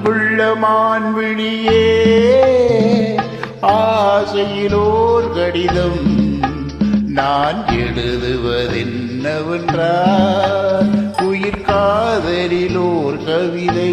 அன்புள்ள மான்விழியே ஆசையிலோர் கடிதம் நான் எழுதுவதென்னவென்றால் உயிர் காதலிலோர் கவிதை.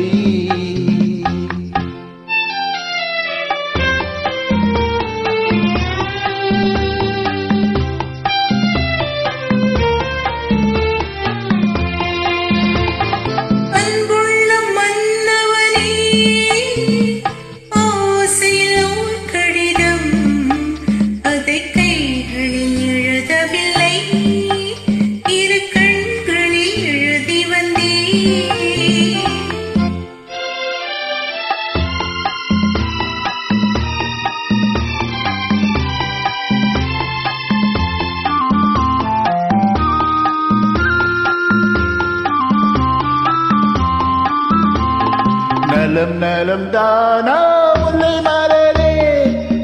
நலம் நலம் தானா முல்லை மலரே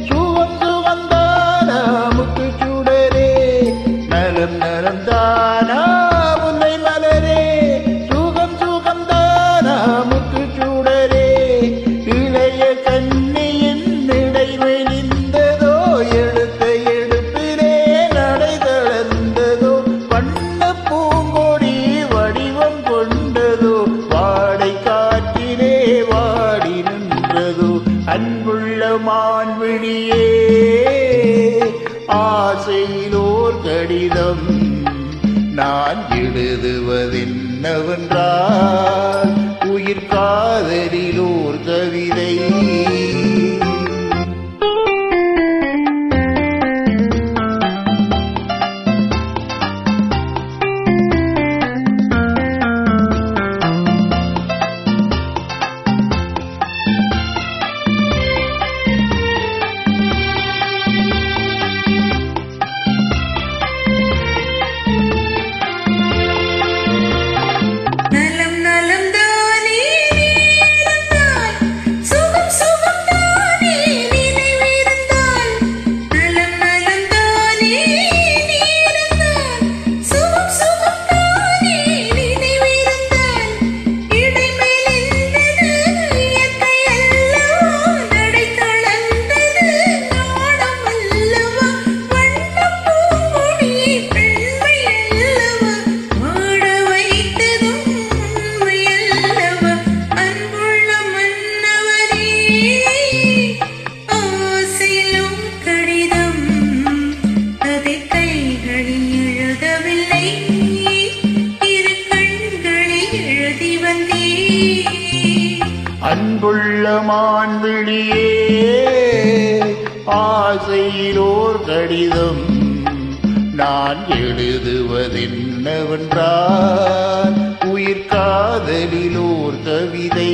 சுகம் சுகம் தானா முத்து சுடரே. நலம் நலம் தானா முல்லை மலரே சுகம் சுகம் தானா முத்து சுடரே. இளைய கண்ணியின் இடை மெலிந்ததோ எடுத்த எடுப்பிலே நடை தளர்ந்ததோ வண்ண பூங்கொடி வடிவம் கொண்டதோ வாடை காற்றிலே வாடி நின்றதோ. அன்புள்ள மான்விழியே ஆசையிலோர் கடிதம் நான் எழுதுவதென்னவென்றால் உயிர் காதலிலோர் கவிதை. அன்புள்ள மான்விழியே ஆசையிலோர் கடிதம் நான் எழுதுவதென்னவென்றால் உயிர் காதலிலோர் கவிதை.